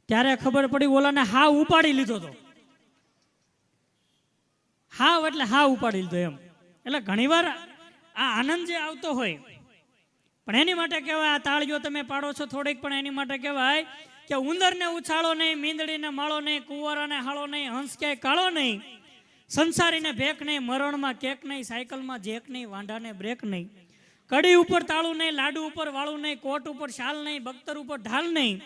ત્યારે ખબર પડી ઓલાને હાવ ઉપાડી લીધો હતો. હાવ એટલે હાવ ઉપાડી લીધો એમ. એટલે ઘણીવાર આ આનંદ જે આવતો હોય, પણ એની માટે કહેવાય, આ તાળીઓ તમે પાડો છો થોડીક, પણ એની માટે કહેવાય કે ઉંદરને ઉછાળો નહીં, મીંદડીને માળો નહીં, કુંવારાને હાળો નહીં, હંસ ક્યાંય કાળો નહીં, સંસારીને ભેક નહીં, મરણમાં કેક નહીં, સાયકલમાં જેક નહીં, વાંઢાને બ્રેક નહીં, કડી ઉપર તાળું નહીં, લાડુ ઉપર વાળું નહીં, કોટ ઉપર શાલ નહીં, બખ્તર ઉપર ઢાલ નહીં,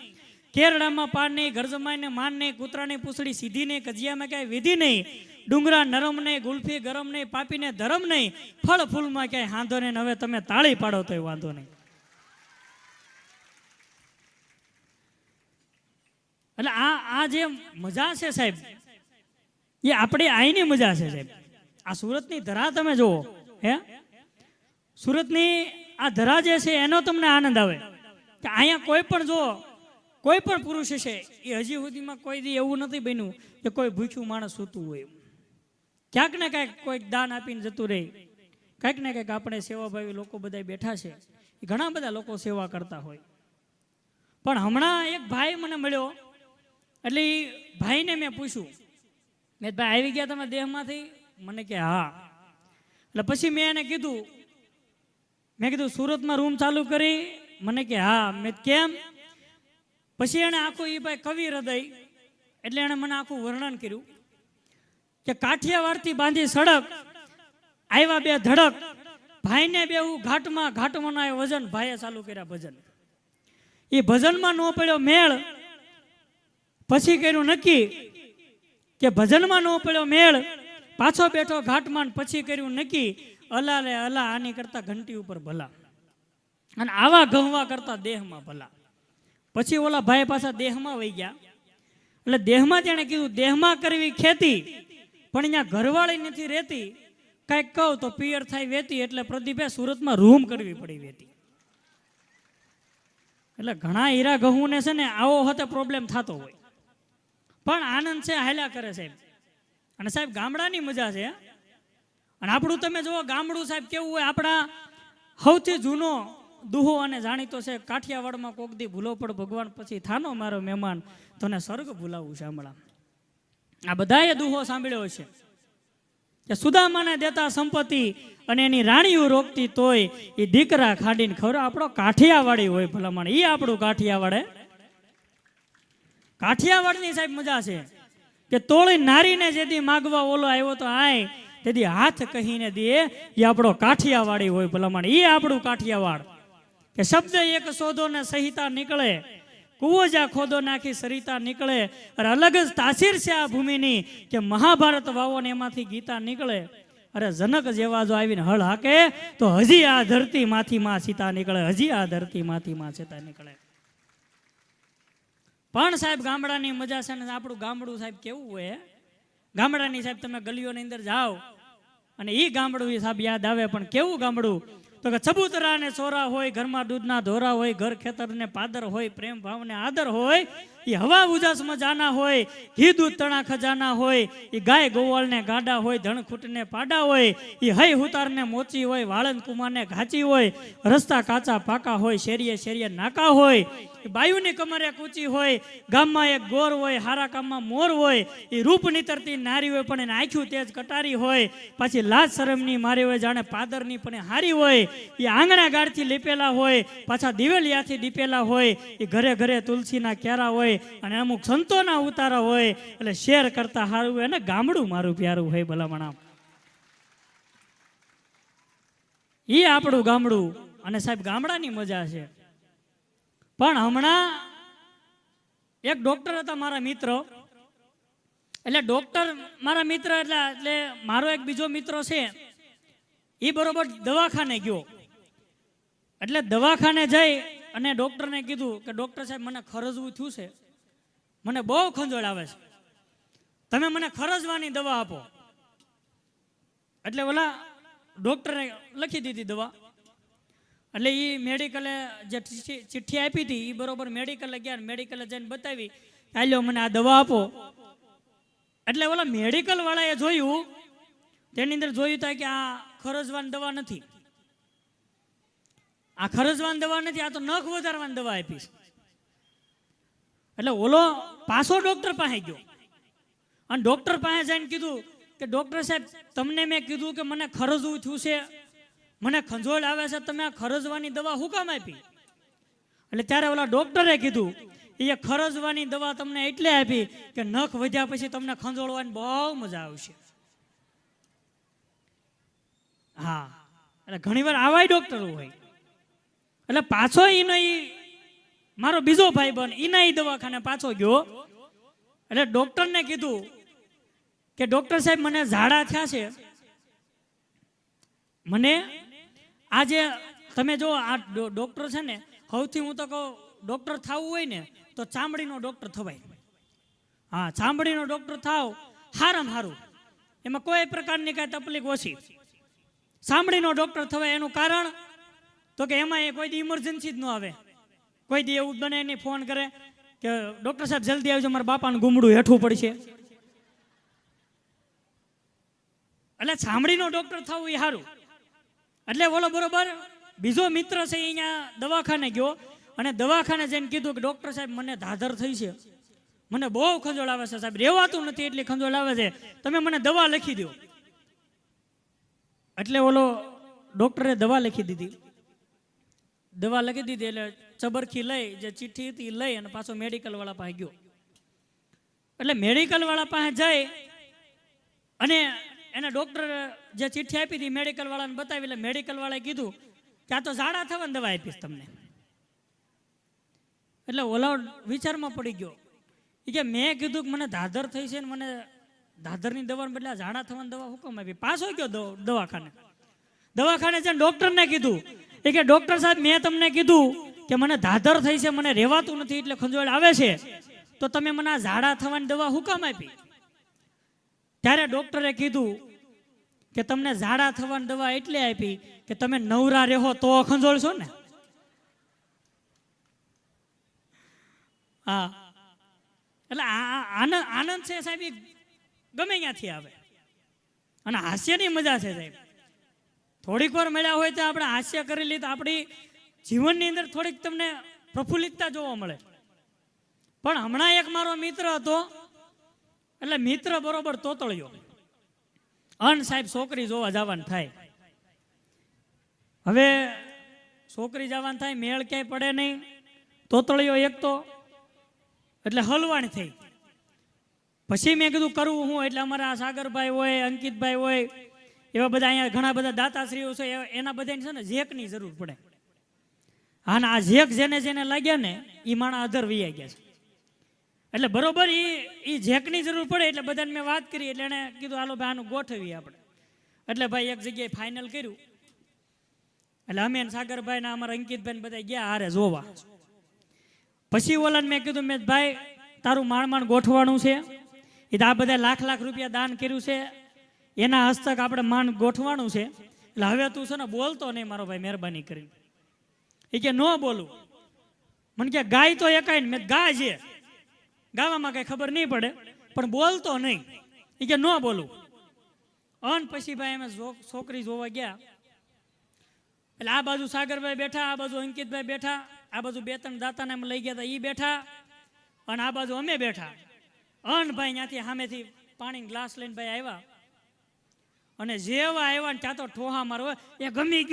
કેરડામાં પાન નહીં, ગરજમાઈને માન નહીં, કૂતરાની પૂંછડી સીધી નહીં, કજિયામાં ક્યાંય વિધિ નહીં, ડુંગરા નરમ નહીં, ગુલ્ફી ગરમ નહીં, પાપીને ધરમ નહીં, ફળ ફૂલમાં ક્યાંય હાંધો નહીં. હવે તમે તાળી પાડો તો વાંધો નહીં. એટલે આ જે મજા છે સાહેબ, એ આપણી આઈની મજા છે સાહેબ. આ સુરતની ધરા તમે જુઓ, હે, સુરતની આ ધરા જે છે એનો તમને આનંદ આવે કે અહીંયા કોઈ પણ જુઓ, કોઈ પણ પુરુષ છે એ હજી સુધીમાં કોઈ દી એવું નથી બન્યું કે કોઈ ભૂખ્યું માણસ સૂતું હોય. ક્યાંક ને ક્યાંક કોઈક દાન આપીને જતું રહે, કંઈક ને કંઈક આપણે સેવાભાવી લોકો બધા બેઠા છે, ઘણા બધા લોકો સેવા કરતા હોય. પણ હમણાં એક ભાઈ મને મળ્યો, એટલે એ ભાઈને મેં પૂછ્યું, મેં ભાઈ આવી ગયા તમે દેહમાંથી? મને કે હા. એટલે પછી મેં એને કીધું, મેં કીધું સુરતમાં રૂમ ચાલુ કરી? મને કે હા. મેં કેમ? પછી એણે આખું, એ ભાઈ કવિ હૃદય, એટલે એણે મને આખું વર્ણન કર્યું કે કાઠિયાવાડથી બાંધી સડક, આવ્યા બે ધડક, ભાઈને બેહું ઘાટમાં, ઘાટમાં વજન, ભાઈએ ચાલુ કર્યા ભજન. એ ભજનમાં ન પડ્યો મેળ, પછી કર્યું નક્કી કે ભજનમાં ન પડ્યો મેળ, પાછો બેઠો ઘાટમાં, પછી કર્યું નક્કી, અલા લે અલા, આની કરતા ઘંટી ઉપર ભલા, અને આવા ગહવા કરતા દેહમાં ભલા. પછી ઓલા ભાઈ પાછા દેહમાં વહી ગયા. એટલે દેહમાં તેણે કીધું, દેહમાં કરવી ખેતી, પણ અહીંયા ઘરવાળી નથી રહેતી, કંઈક કહું તો પિયર થાય વેતી, એટલે પ્રદીપે સુરતમાં રૂમ કરવી પડી વેતી. એટલે ઘણા હીરા ઘઉંને છે ને આવો હતે પ્રોબ્લેમ થતો હોય, પણ આનંદ છે હાલ્યા કરે સાહેબ. અને સાહેબ ગામડાની મજા છે. અને આપણું તમે જુઓ ગામડું સાહેબ કેવું હોય. આપણા સૌથી જૂનો દુહો અને જાણીતો છે, કાઠિયાવાડમાં કોક દી ભૂલો પડ ભગવાન, પછી થાનો મારો મહેમાન, તને સ્વર્ગ ભૂલાવું છે હમણાં. આ બધાએ દુહો સાંભળ્યો છે કે સુદામાને દેતા સંપત્તિ અને એની રાણીઓ રોકતી તોય એ દીકરા ખાડીને ખબર. આપણો કાઠિયાવાડી હોય ભલામણ, એ આપણું કાઠિયાવાડે. કાઠિયાવાડની સાહેબ મજા છે કે તોળી નારીને જેથી માગવા ઓલો આવ્યો તો આય, તેથી હાથ કહીને દે, એ આપણો કાઠિયાવાડી હોય ભલામણ, એ આપણું કાઠિયાવાડ. કે શબ્દ એક શોધો ને સહિતા નીકળે, કુવો જા ખોદો નાખી સરિતા નીકળે. અરે અલગ જ તાસીર છે આ ભૂમિની કે મહાભારત વાવો ને એમાંથી ગીતા નીકળે. અરે જનક જેવા જો આવીને હળ હાકે તો હજી આ ધરતી માંથી માં સીતા નીકળે, હજી આ ધરતી માંથી માં સીતા નીકળે. પણ સાહેબ ગામડાની મજા છે ને. આપણું ગામડું સાહેબ કેવું હોય, ગામડાની સાહેબ તમે ગલીઓની અંદર જાઓ અને એ ગામડું સાહેબ યાદ આવે. પણ કેવું ગામડું તો કે ચબૂતરા ને ચોરા હોય, ઘરમાં દૂધના ધોરા હોય, ઘર ખેતર ને પાદર હોય, પ્રેમ ભાવ ને આદર હોય, એ હવા ઉજાસમાં જાના હોય, ઘી દૂધ તણા ખજાના હોય, એ ગાય ગોવાળ ને ગાડા હોય, ધણ ખૂટ ને પાડા હોય, એ હઈ હુતાર ને મોચી હોય, વાળંદ કુમાર ને ઘાચી હોય, રસ્તા કાચા પાકા હોય, શેરીએ શેરીએ નાકા હોય, બાયુની કમરે કૂચી હોય, ગામમાં એક ગોર હોય, હારા કામમાં મોર હોય, એ રૂપ નીતરતી નારી હોય પણ એને આંખ્યું તેજ કટારી હોય, પાછી લાજ શરમની મારી હોય, જાણે પાદરની પણ હારી હોય, એ આંગણા ગાળથી લીપેલા હોય, પાછા દિવેલિયાથી દીપેલા હોય, એ ઘરે ઘરે તુલસીના ક્યારા હોય, અને અમુક સંતોના ઉતારા હોય. એટલે શેર કરતા હારું હોય ને ગામડું મારું પ્યારું હોય ભલામણા. એ આપણું ગામડું. અને સાહેબ ગામડાની મજા છે. પણ હમણાં એક ડોક્ટર હતા મારા મિત્ર, એટલે ડોક્ટર મારા મિત્ર એટલે મારો એક બીજો મિત્ર છે, એ બરોબર દવાખાને ગયો. એટલે દવાખાને જઈ અને ડોક્ટરને કીધું કે ડોક્ટર સાહેબ મને ખરજવું થયું છે, મને બહુ ખંજોળ આવે છે, તમે મને ખરજવાની દવા આપો. એટલે ઓલા ડોક્ટરે લખી દીધી દવા. એટલે એ મેડિકલે જે ચિઠ્ઠી આપી હતી એ બરોબર મેડિકલે ગયા, મેડિકલે જઈને બતાવી, ચાલ્યો મને આ દવા આપો. એટલે ઓલા મેડિકલ વાળાએ જોયું, તેની અંદર જોયું થાય કે આ ખરજવાની દવા નથી, આ ખરજવાની દવા નથી, આ તો નખ વધારવાની દવા આપીશ. એટલે ઓલો પાછો ડોક્ટર પાસે ગયો અને ડોક્ટર પાસે જઈને કીધું કે ડોક્ટર સાહેબ, તમને મેં કીધું કે મને ખરજવું થયું છે, મને ખંજોળ આવે છે, તમે આ ખરજવાની દવા શું કામ આપી? એટલે ત્યારે ઓલા ડોક્ટરે કીધું એ ખરજવાની દવા તમને એટલે આપી કે નખ વધ્યા પછી તમને ખંજોળવાની બહુ મજા આવશે. હા, એટલે ઘણી વાર આવાય ડોક્ટર હોય. એટલે પાછો એનો મારો બીજો ભાઈ બન એના દવાખાને પાછો ગયો. એટલે ડોક્ટરને કીધું કે ડોક્ટર સાહેબ, મને ઝાડા થયા છે, મને આજે તમે જો આ ડોક્ટર છે ને, સૌથી હું તો કહું ડોક્ટર થવું હોય ને તો ચામડીનો ડોક્ટર થવાય. હા, ચામડીનો ડોક્ટર થાવ હારામાં હારું, એમાં કોઈ પ્રકારની કાંઈ તકલીફ ઓછી. ચામડીનો ડોક્ટર થવાય એનું કારણ તો કે એમાં એ કોઈ દી ઇમરજન્સી જ ન આવે, કોઈ દી એવું બને નહીં ફોન કરે કે ડોક્ટર સાહેબ જલ્દી આવજો, મારા બાપાનું ગુમડું હેઠવું પડશે. એટલે ચામડીનો ડોક્ટર થવું એ સારું. એટલે બોલો બરોબર બીજો મિત્ર છે અહીંયા દવાખાને ગયો અને દવાખાને જઈને કીધું કે ડોક્ટર સાહેબ, મને ધાધર થઈ છે, મને બહુ ખંજોળ આવે છે સાહેબ, રહેવાતું નથી એટલી ખંજોળ આવે છે, તમે મને દવા લખી દો. એટલે ઓલો ડોક્ટરે દવા લખી દીધી. દવા લખી દીધી એટલે ચબરખી લઈ, જે ચિઠ્ઠી હતી લઈ અને પાછો મેડિકલ વાળા પાસે ગયો. એટલે મેડિકલ વાળા પાસે જઈ અને એને ડોક્ટર જે ચિઠ્ઠી આપી હતી મેડિકલ વાળાને બતાવી. એટલે મેડિકલ વાળાએ કીધું કે આ તો ઝાડા થવાની દવા આપીશ તમને. એટલે ઓલા વિચારમાં પડી ગયો, એ કે મેં કીધું કે મને ધાધર થઈ છે ને મને ધાધરની દવાને બદલે ઝાડા થવાની દવા હુકમ આપી. પાછો ગયો દવાખાને. દવાખાને જઈને ડોક્ટરને કીધું એ કે ડોક્ટર સાહેબ, મેં તમને કીધું કે મને ધાધર થઈ છે, મને રહેવાતું નથી એટલે ખંજોળ આવે છે, તો તમે મને આ ઝાડા થવાની દવા હુકમ આપી? ત્યારે ડોક્ટરે કીધું કે તમને ઝાડા થવાની દવા એટલે આપી કે તમે નવરા રહો તો ખંજોળશો ને. હા, એટલે આનંદ છે સાહેબ, ગમે ત્યાંથી આવે અને હાસ્યની મજા છે સાહેબ. થોડીક વાર મળ્યા હોય તો આપણે હાસ્ય કરી લઈએ તો આપણી જીવનની અંદર થોડીક તમને પ્રફુલ્લિતતા જોવા મળે. પણ હમણાં એક મારો મિત્ર હતો, એટલે મિત્ર બરોબર તોતળ્યો અન સાહેબ છોકરી જોવા જવાનું થાય. હવે છોકરી જવાનું થાય, મેળ ક્યાંય પડે નહીં, તોતળ્યો એક તો, એટલે હલવાણ થઈ. પછી મેં કીધું કરવું હું, એટલે અમારા સાગરભાઈ હોય, અંકિતભાઈ હોય, એવા બધા અહીંયા ઘણા બધા દાતાશ્રીઓ છે, એના બધાની છે ને જેકની જરૂર પડે. હા, ને આ જેક જેને જેને લાગ્યા ને એ માણા અધર વૈયા ગયા છે. એટલે બરોબર એ જેકની જરૂર પડે એટલે બધાને મેં વાત કરી. એટલે એણે કીધું હાલો ભાઈ આનું ગોઠવીએ આપણે. એટલે ભાઈ એક જગ્યાએ ફાઇનલ કર્યું. એટલે અમે સાગરભાઈ ને અમારા અંકિતભાઈ ને બધા ગયા હારે જોવા. પછી ઓલાને મેં કીધું, મેં ભાઈ તારું માણ ગોઠવાનું છે, એ તો આ બધા લાખ રૂપિયા દાન કર્યું છે, એના હસ્તક આપણે માન ગોઠવાનું છે, એટલે હવે તું છે ને બોલતો નહીં મારો ભાઈ, મહેરબાની કરી. એ કે ન બોલું. મને કે ગાય તો એકાય ને. મેં ગાય છે, ગાવામાં કઈ ખબર નહીં પડે, પણ બોલતો નહીં. એ કે ન બોલું. અન પછી ભાઈ અમે છોકરી જોવા ગયા. એટલે આ બાજુ સાગરભાઈ બેઠા, આ બાજુ અંકિતભાઈ બેઠા, આ બાજુ બે ત્રણ દાતાને અમે લઈ ગયા હતા એ બેઠા, અને આ બાજુ અમે બેઠા. અન ભાઈ ત્યાંથી સામેથી પાણી ગ્લાસ લઈને ભાઈ આવ્યા. અને જેવા આવ્યા ને ત્યાં તો ઠોહા મારો, એ ગમી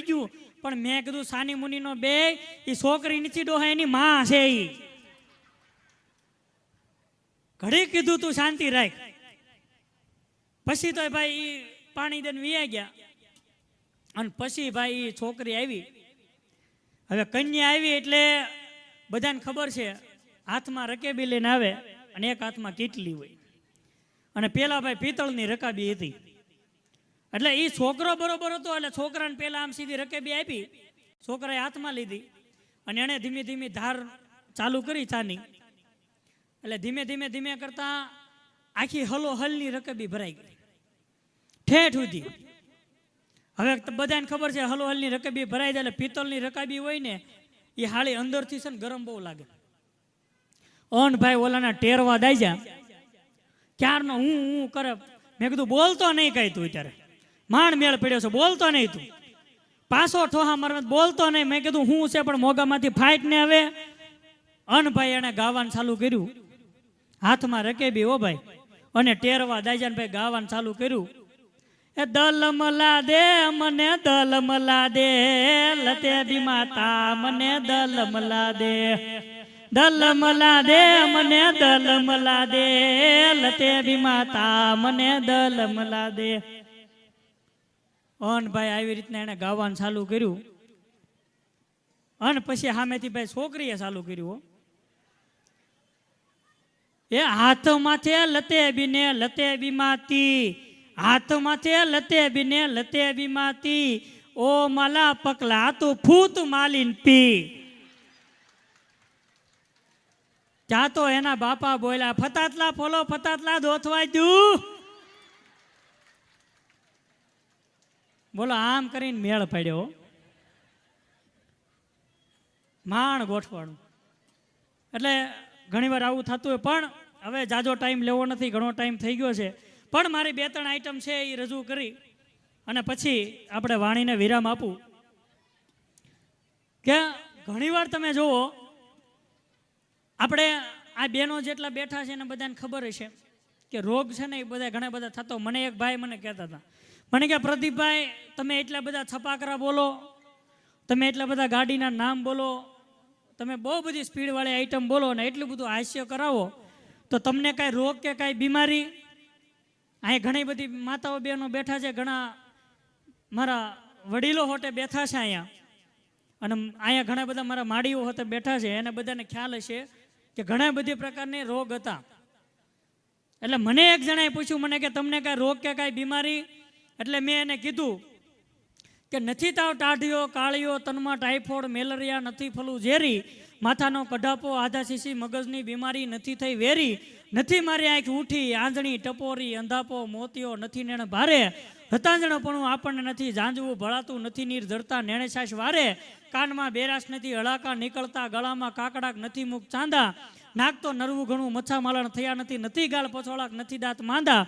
ગયું. પણ મેં કીધું સાની મુનિનો બે એ છોકરી નથી ડોહા, એની માં છે. એ ઘડી કીધું તું શાંતિ રાખ. પછી તો ભાઈ એ પાણી દઈને વિયા ગયા. અને પછી ભાઈ એ છોકરી આવી. હવે કન્યા આવી એટલે બધાને ખબર છે, હાથમાં રકેબી લઈને આવે અને એક હાથમાં કીટલી હોય. અને પેલા ભાઈ પિત્તળની રકાબી હતી. એટલે એ છોકરો બરોબર હતો, એટલે છોકરાને પેલા આમ સીધી રકેબી આપી, છોકરાએ હાથમાં લીધી અને એણે ધીમે ધીમે ધાર ચાલુ કરી ચાની. એટલે ધીમે ધીમે કરતા આખી હલની રકેબી ભરાઈ ગઈ ઠેઠ સુધી. હવે બધાને ખબર છે હલની રકાબી ભરાઈ જાય એટલે પિત્તળની રકાબી હોય ને એ હાળી અંદરથી છે ને ગરમ બહુ લાગે. ઓન ભાઈ ઓલાના ટેરવા દાઈ જા ક્યારનો હું કરે. મેં કીધું બોલતો નહીં કઈ તું ત્યારે માંડ મેળ પડ્યો છે બોલતો નહીં તું પાછો ઠોહા મારવા બોલતો નહીં. મેં કીધું હું છે પણ મોગામાંથી ફાઈટ ને હવે અનભાઈ એને ગાવાનું ચાલુ કર્યું હાથમાં રકેબી હો ભાઈ અને ટેરવા દાઈજાન ભાઈ ગાવાનું ચાલુ કર્યું. એ દલમલા દે મને દલમલા દે લતે બી માતા મને દલમલા દે દલમલા દે મને દલમલા દે લતે બી માતા મને દલમલા દે. અન ભાઈ આવી રીતના એને ગાવાનું ચાલુ કર્યું અને પછી સામેથી ભાઈ છોકરીએ ચાલુ કર્યું. એ હાથ માથે લતે બીમાતી હાથ માથે લતે બીમાતી ઓ માલા પકલા તું ફૂત માલીન પી. ત્યાં તો એના બાપા બોલ્યા ફતાતલા ફોલો ફતાતલા દોથવાય દઉં. બોલો આમ કરીને મેળ પડ્યો માણ ગોઠવાણું. એટલે ઘણીવાર આવું થતું હોય પણ હવે જાજો ટાઈમ લેવો નથી ઘણો ટાઈમ થઈ ગયો છે પણ મારી 2-3 આઈટમ છે એ રજૂ કરી અને પછી આપણે વાણીને વિરામ આપું. કે ઘણીવાર તમે જુઓ આપણે આ બહેનો જેટલા બેઠા છે એને બધાને ખબર હશે કે રોગ છે ને એ બધા ઘણા બધા થતો. મને એક ભાઈ મને કહેતા હતા મને કે પ્રદીપભાઈ તમે એટલા બધા છપાકરા બોલો તમે એટલા બધા ગાડીના નામ બોલો તમે બહુ બધી સ્પીડવાળી આઈટમ બોલો ને એટલું બધું હાસ્ય કરાવો તો તમને કાંઈ રોગ કે કાંઈ બીમારી. અહીં ઘણી બધી માતાઓ બહેનો બેઠા છે ઘણા મારા વડીલો હોટે બેઠા છે અહીંયા અને અહીંયા ઘણા બધા મારા માડીઓ હોતે બેઠા છે એને બધાને ખ્યાલ હશે કે ઘણા બધી પ્રકારની રોગ હતા. એટલે મને એક જણાએ પૂછ્યું મને કે તમને કાંઈ રોગ કે કાંઈ બીમારી. એટલે મેં એને કીધું કે નથી તાવ ટાઢિયો કાળિયો તનમાં ટાઇફોઇડ મેલેરિયા નથી ફલું ઝેરી માથાનો કઢાપો આધા શીશી મગજની બીમારી નથી થઈ વેરી નથી મારી આંખ ઉઠી આંજણી ટપોરી અંધાપો મોતિયો નથી નેણ ભારે હતાંજણપણું આપણને નથી જાંજવું ભળાતું નથી નીર જડતા નેણે છાશ વારે કાનમાં બેરાશ નથી હળાકા નીકળતા ગળામાં કાકડાક નથી મુખ ચાંદા નાક તો નરવું ઘણું મચ્છા માલણ થયા નથી નથી ગાલ પછોળાક નથી દાંત માંદા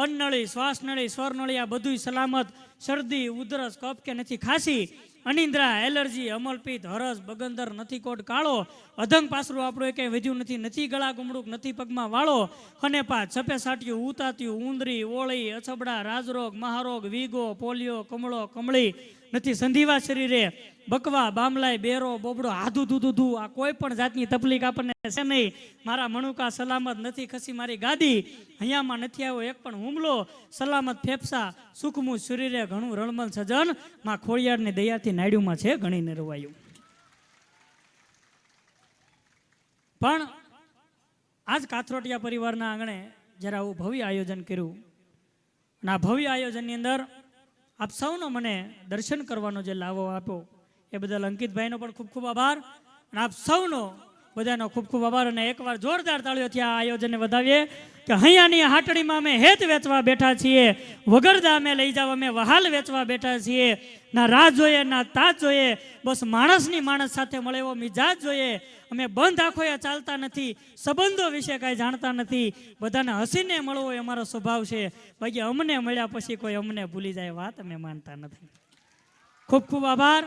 અન્નળી શ્વાસનળી સ્વરનળી આ બધું સલામત શરદી ઉધરસ કફ કે નથી ખાંસી અનિંદ્રા એલર્જી અમલપિત્ત હરસ બગંદર નથી કોટ કાળો અધંગ પાસરું આપણું કંઈ વધ્યું નથી નથી ગળા ગુમડુક નથી પગમાં વાળો હનેપા છપે સાટ્યું ઉતાત્યું ઉંદરી ઓળી અછબડા રાજરોગ મહારોગ વીગો પોલિયો કમળો કમળી નથી સંધિવા શરીરે બકવા બામલાય બેરો બોબડો આધું દૂધું આ કોઈ પણ જાતની તકલીફ આપણને છે નહીં. મારા મણુકા સલામત નથી ખસી મારી ગાદી અહીંયામાં નથી આવ્યો એક પણ હુમલો સલામત ફેફસા સુખમું શરીરે ઘણું રળમલ સજન માં ખોડિયારની દયાથી નાડ્યુમાં છે ઘણી નરવાયું. પણ આજ કાથરોટિયા પરિવારના આંગણે જ્યારે આવું ભવ્ય આયોજન કર્યું અને આ ભવ્ય આયોજનની અંદર આપ સૌનો મને દર્શન કરવાનો જે લાવો આપ્યો એ બદલ અંકિતભાઈનો પણ ખૂબ ખૂબ આભાર અને આપ સૌનો બધાનો ખૂબ ખૂબ આભાર. અને એકવાર જોરદાર તાળીઓથી આ આયોજનને વધાવીએ કે અહીંયાની હાટડીમાં અમે હેત વેચવા બેઠા છીએ વગરદા અમે લઈ જાવ અમે વહાલ વેચવા બેઠા છીએ ના રાહ જોઈએ ના તાજ જોઈએ બસ માણસની માણસ સાથે મળે એવો મિજાજ જોઈએ. અમે બંધ આંખોએ ચાલતા નથી સંબંધો વિશે કાંઈ જાણતા નથી બધાને હસીને મળવો એ અમારો સ્વભાવ છે બાકી અમને મળ્યા પછી કોઈ અમને ભૂલી જાય વાત અમે માનતા નથી. ખૂબ ખૂબ આભાર.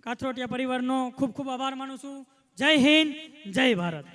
કાથરોટિયા પરિવારનો ખૂબ ખૂબ આભાર માનું છું. જય હિન્દ જય ભારત.